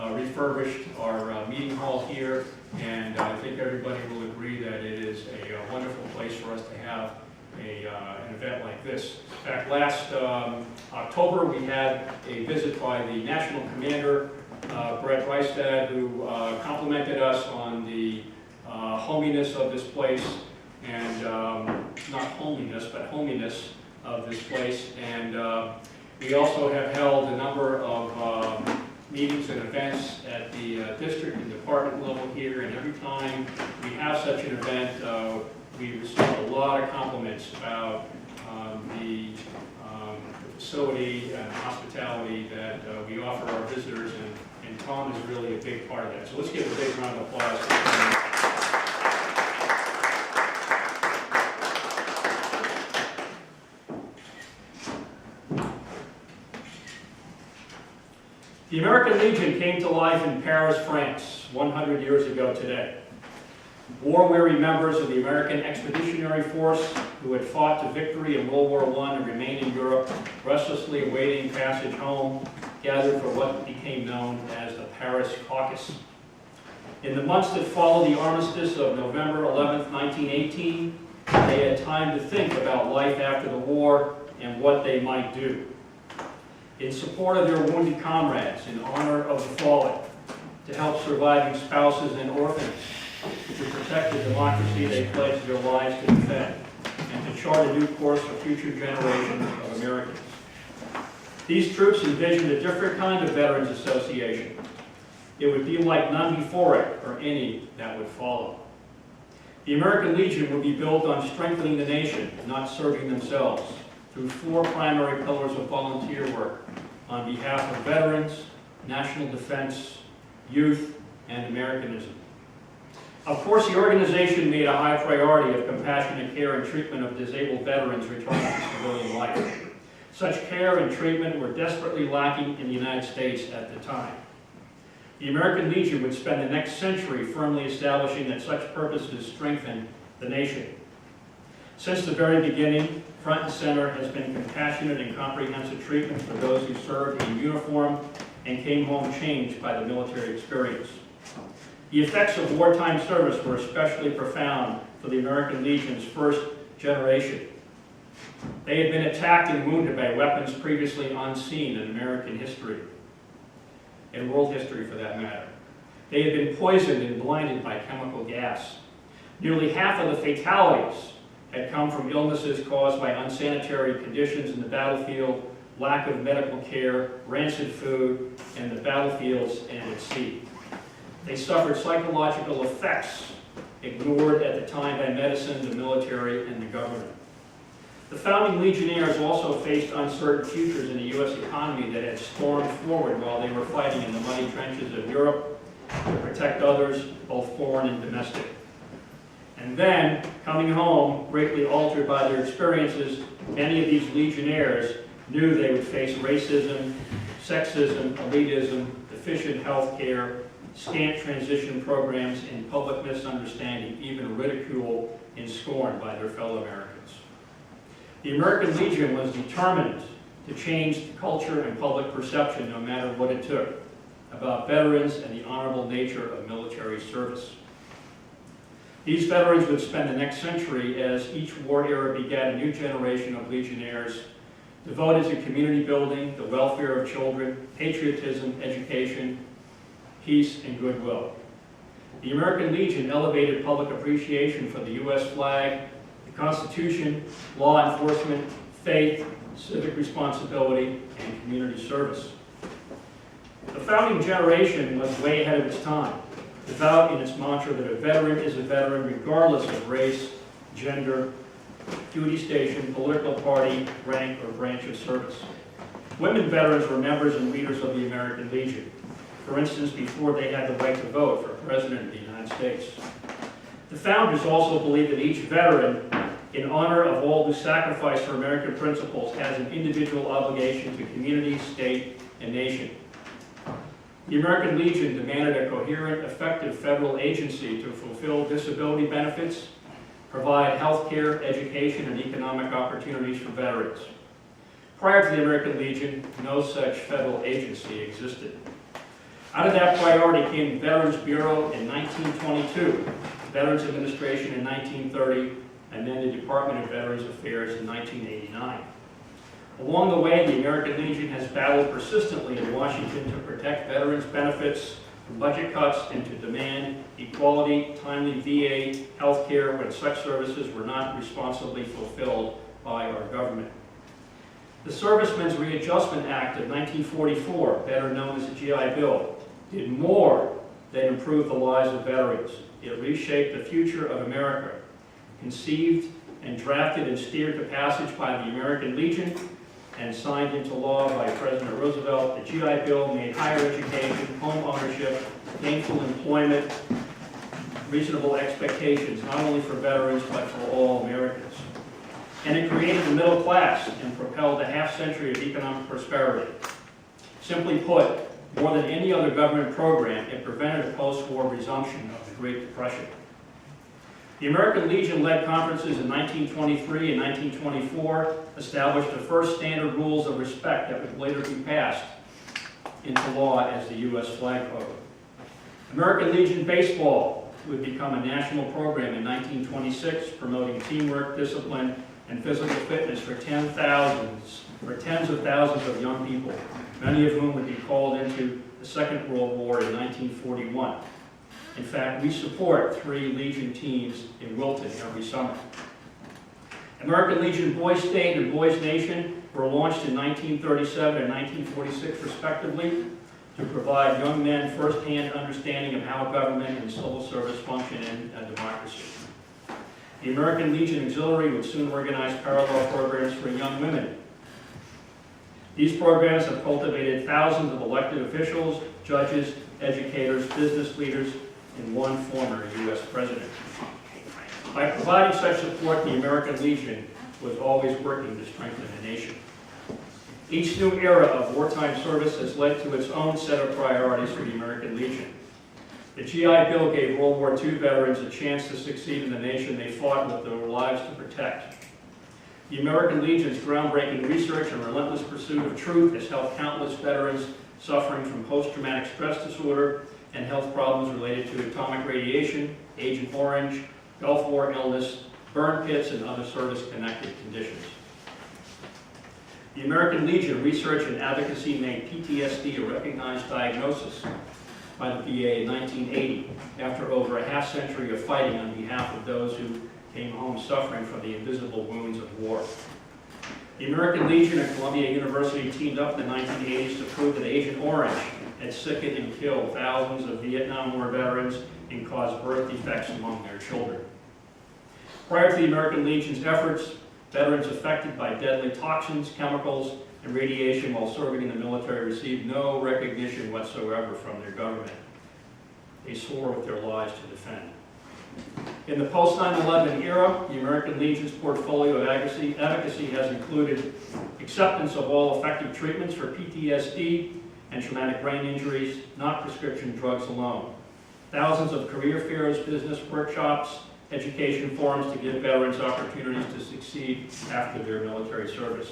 refurbished our meeting hall here, and I think everybody will agree that it is a wonderful place for us to have an event like this. In fact, last October we had a visit by the National Commander, Brett Reistad, who complimented us on the hominess of this place, and not hominess, but hominess of this place. And we also have held a number of meetings and events at the district and department level here, and every time we have such an event, we receive a lot of compliments about the facility and hospitality that we offer our visitors, and Tom is really a big part of that. So let's give a big round of applause. The American Legion came to life in Paris, France, 100 years ago today. War-weary members of the American Expeditionary Force who had fought to victory in World War I and remained in Europe, restlessly awaiting passage home, gathered for what became known as the Paris Caucus. In the months that followed the armistice of November 11, 1918, they had time to think about life after the war and what they might do. In support of their wounded comrades, in honor of the fallen, to help surviving spouses and orphans, to protect the democracy they pledged their lives to defend, and to chart a new course for future generations of Americans. These troops envisioned a different kind of Veterans Association. It would be like none before it, or any that would follow. The American Legion would be built on strengthening the nation, not serving themselves, through 4 primary pillars of volunteer work on behalf of veterans, national defense, youth, and Americanism. Of course, the organization made a high priority of compassionate care and treatment of disabled veterans returning to civilian life. Such care and treatment were desperately lacking in the United States at the time. The American Legion would spend the next century firmly establishing that such purposes strengthen the nation. Since the very beginning, front and center has been compassionate and comprehensive treatment for those who served in uniform and came home changed by the military experience. The effects of wartime service were especially profound for the American Legion's first generation. They had been attacked and wounded by weapons previously unseen in American history, and world history for that matter. They had been poisoned and blinded by chemical gas. Nearly half of the fatalities had come from illnesses caused by unsanitary conditions in the battlefield, lack of medical care, rancid food, and the battlefields and at sea. They suffered psychological effects ignored at the time by medicine, the military, and the government. The founding Legionnaires also faced uncertain futures in the U.S. economy that had stormed forward while they were fighting in the muddy trenches of Europe to protect others, both foreign and domestic. And then, coming home, greatly altered by their experiences, many of these Legionnaires knew they would face racism, sexism, elitism, deficient health care, scant transition programs, and public misunderstanding, even ridicule and scorn by their fellow Americans. The American Legion was determined to change the culture and public perception, no matter what it took, about veterans and the honorable nature of military service. These veterans would spend the next century, as each war era began, a new generation of Legionnaires devoted to community building, the welfare of children, patriotism, education, peace, and goodwill. The American Legion elevated public appreciation for the U.S. flag, the Constitution, law enforcement, faith, civic responsibility, and community service. The founding generation was way ahead of its time, devout in its mantra that a veteran is a veteran regardless of race, gender, duty station, political party, rank, or branch of service. Women veterans were members and leaders of the American Legion, for instance, before they had the right to vote for President of the United States. The founders also believed that each veteran, in honor of all who sacrifice for American principles, has an individual obligation to community, state, and nation. The American Legion demanded a coherent, effective federal agency to fulfill disability benefits, provide health care, education, and economic opportunities for veterans. Prior to the American Legion, no such federal agency existed. Out of that priority came the Veterans Bureau in 1922, the Veterans Administration in 1930, and then the Department of Veterans Affairs in 1989. Along the way, the American Legion has battled persistently in Washington to protect veterans' benefits from budget cuts and to demand equality, timely VA health care when such services were not responsibly fulfilled by our government. The Servicemen's Readjustment Act of 1944, better known as the GI Bill, did more than improve the lives of veterans. It reshaped the future of America. Conceived and drafted and steered to passage by the American Legion and signed into law by President Roosevelt, the GI Bill made higher education, home ownership, gainful employment, reasonable expectations, not only for veterans, but for all Americans. And it created the middle class and propelled a half-century of economic prosperity. Simply put, more than any other government program, it prevented a post-war resumption of the Great Depression. The American Legion led conferences in 1923 and 1924 established the first standard rules of respect that would later be passed into law as the U.S. flag code. American Legion Baseball would become a national program in 1926, promoting teamwork, discipline, and physical fitness for tens of thousands of young people, many of whom would be called into the Second World War in 1941. In fact, we support 3 Legion teams in Wilton every summer. American Legion Boys State and Boys Nation were launched in 1937 and 1946 respectively to provide young men first-hand understanding of how government and civil service function in a democracy. The American Legion Auxiliary would soon organize parallel programs for young women. These programs have cultivated thousands of elected officials, judges, educators, business leaders, and one former U.S. president. By providing such support, the American Legion was always working to strengthen the nation. Each new era of wartime service has led to its own set of priorities for the American Legion. The GI Bill gave World War II veterans a chance to succeed in the nation they fought with their lives to protect. The American Legion's groundbreaking research and relentless pursuit of truth has helped countless veterans suffering from post-traumatic stress disorder and health problems related to atomic radiation, Agent Orange, Gulf War illness, burn pits, and other service-connected conditions. The American Legion research and advocacy made PTSD a recognized diagnosis by the VA in 1980, after over a half-century of fighting on behalf of those who came home suffering from the invisible wounds of war. The American Legion and Columbia University teamed up in the 1980s to prove that Agent Orange had sickened and killed thousands of Vietnam War veterans and caused birth defects among their children. Prior to the American Legion's efforts, veterans affected by deadly toxins, chemicals, and radiation while serving in the military received no recognition whatsoever from their government. They swore with their lives to defend. In the post-9/11 era, the American Legion's portfolio of advocacy has included acceptance of all effective treatments for PTSD and traumatic brain injuries, not prescription drugs alone. Thousands of career fairs, business workshops, education forums to give veterans opportunities to succeed after their military service.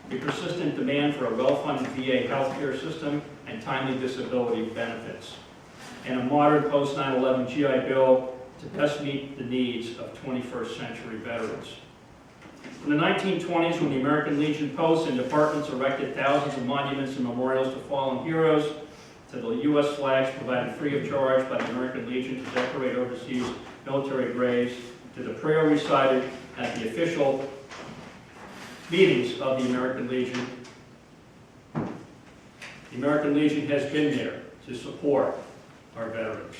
A persistent demand for a well-funded VA healthcare system and timely disability benefits. And a modern post-9/11 GI Bill to best meet the needs of 21st century veterans. In the 1920s, when the American Legion posts and departments erected thousands of monuments and memorials to fallen heroes, to the U.S. flags provided free of charge by the American Legion to decorate overseas military graves, to the prayer recited at the official meetings of the American Legion. The American Legion has been there to support our veterans.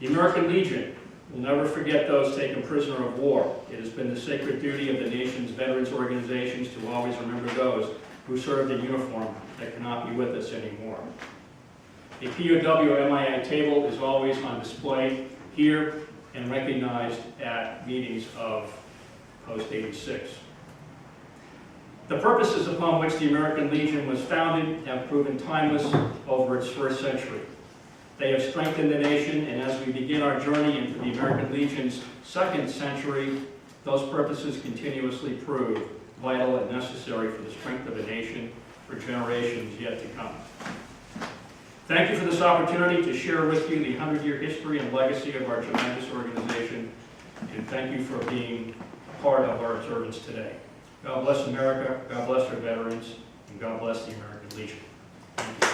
The American Legion will never forget those taken prisoner of war. It has been the sacred duty of the nation's veterans organizations to always remember those who served in uniform that cannot be with us anymore. A POW MIA table is always on display here and recognized at meetings of Post-86. The purposes upon which the American Legion was founded have proven timeless over its first century. They have strengthened the nation, and as we begin our journey into the American Legion's second century, those purposes continuously prove vital and necessary for the strength of a nation for generations yet to come. Thank you for this opportunity to share with you the 100-year history and legacy of our tremendous organization, and thank you for being part of our observance today. God bless America, God bless our veterans, and God bless the American Legion. Thank you.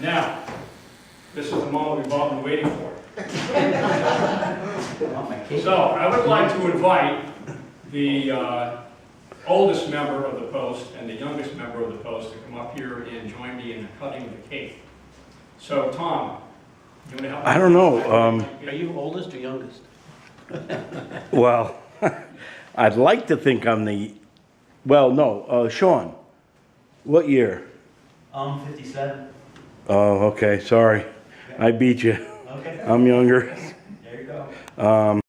Now, this is the moment we've all been waiting for. So, I would like to invite the oldest member of the post and the youngest member of the post to come up here and join me in the cutting of the cake. So, Tom, you want to help me? I don't know. Are you oldest or youngest? Well, I'd like to think I'm the, well, no, Sean, what year? 57. Oh, okay, sorry. I beat you. Okay. I'm younger. There you go.